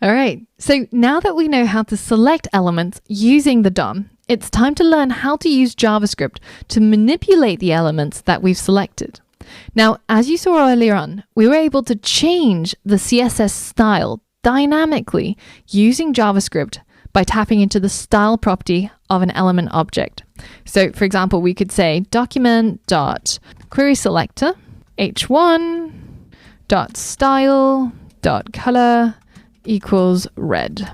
All right, so now that we know how to select elements using the DOM, it's time to learn how to use JavaScript to manipulate the elements that we've selected. Now, as you saw earlier on, we were able to change the CSS style dynamically using JavaScript by tapping into the style property of an element object. So for example, we could say document.querySelector h1.style.color equals red.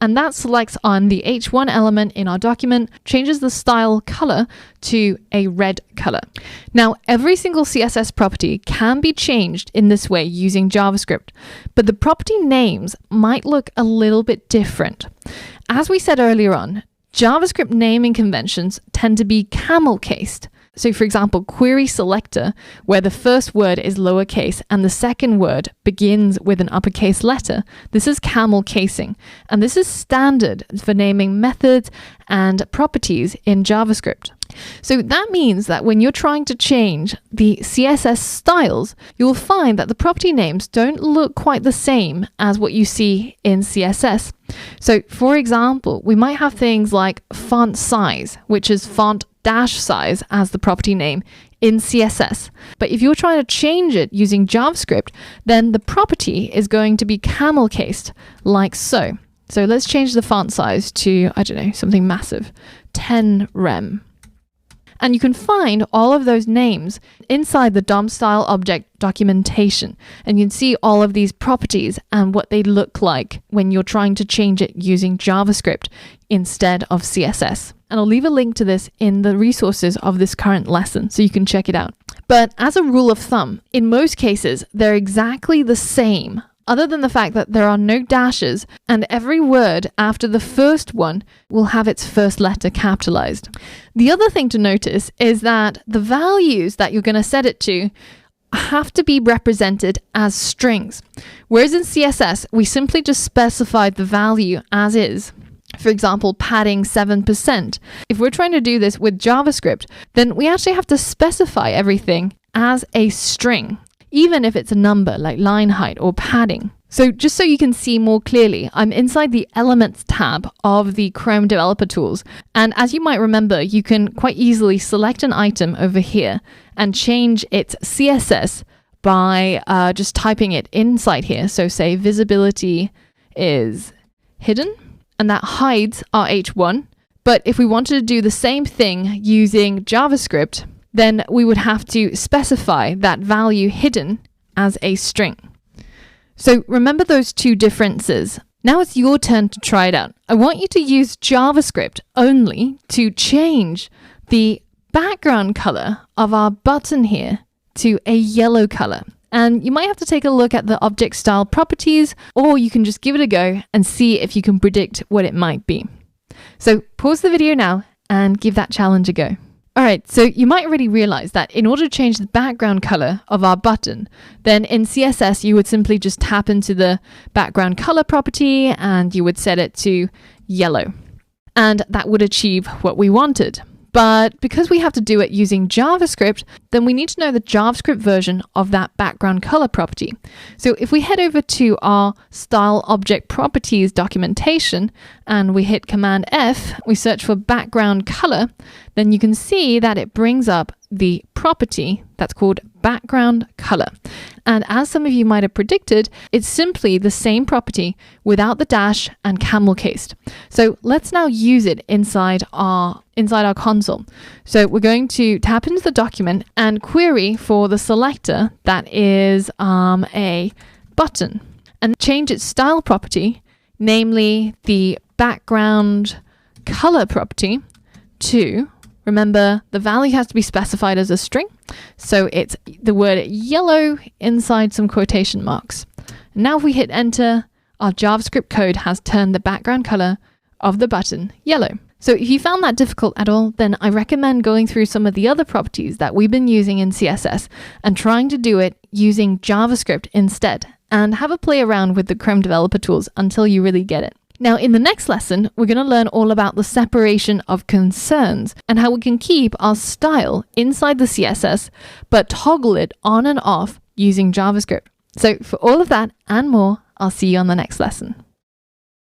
And that selects on the h1 element in our document, changes the style color to a red color. Now, every single CSS property can be changed in this way using JavaScript, but the property names might look a little bit different. As we said earlier on, JavaScript naming conventions tend to be camel-cased. So for example, query selector, where the first word is lowercase and the second word begins with an uppercase letter, this is camel casing. And this is standard for naming methods and properties in JavaScript. So that means that when you're trying to change the CSS styles, you'll find that the property names don't look quite the same as what you see in CSS. So for example, we might have things like font size, which is font dash size as the property name in CSS. But if you're trying to change it using JavaScript, then the property is going to be camel cased like so. So let's change the font size to, I don't know, something massive, 10 rem. And you can find all of those names inside the DOM style object documentation. And you can see all of these properties and what they look like when you're trying to change it using JavaScript instead of CSS. And I'll leave a link to this in the resources of this current lesson so you can check it out. But as a rule of thumb, in most cases, they're exactly the same, other than the fact that there are no dashes and every word after the first one will have its first letter capitalized. The other thing to notice is that the values that you're going to set it to have to be represented as strings, whereas in CSS, we simply just specified the value as is. For example, padding 7%. If we're trying to do this with JavaScript, then we actually have to specify everything as a string, even if it's a number like line height or padding. So just so you can see more clearly, I'm inside the Elements tab of the Chrome Developer Tools. And as you might remember, you can quite easily select an item over here and change its CSS by just typing it inside here. So say visibility is hidden, and that hides our h1. But if we wanted to do the same thing using JavaScript, then we would have to specify that value hidden as a string. So remember those two differences. Now it's your turn to try it out. I want you to use JavaScript only to change the background color of our button here to a yellow color. And you might have to take a look at the object style properties, or you can just give it a go and see if you can predict what it might be. So pause the video now and give that challenge a go. All right, so you might already realize that in order to change the background color of our button, then in CSS, you would simply just tap into the background color property and you would set it to yellow. And that would achieve what we wanted. But because we have to do it using JavaScript, then we need to know the JavaScript version of that background color property. So if we head over to our style object properties documentation and we hit Command F, we search for background color, then you can see that it brings up the property that's called background color. And as some of you might have predicted, it's simply the same property without the dash and camel cased. So let's now use it inside our console. So we're going to tap into the document and query for the selector that is a button and change its style property, namely the background color property, to, remember, the value has to be specified as a string. So it's the word yellow inside some quotation marks. Now if we hit enter, our JavaScript code has turned the background color of the button yellow. So if you found that difficult at all, then I recommend going through some of the other properties that we've been using in CSS and trying to do it using JavaScript instead, and have a play around with the Chrome Developer Tools until you really get it. Now, in the next lesson, we're going to learn all about the separation of concerns and how we can keep our style inside the CSS, but toggle it on and off using JavaScript. So for all of that and more, I'll see you on the next lesson.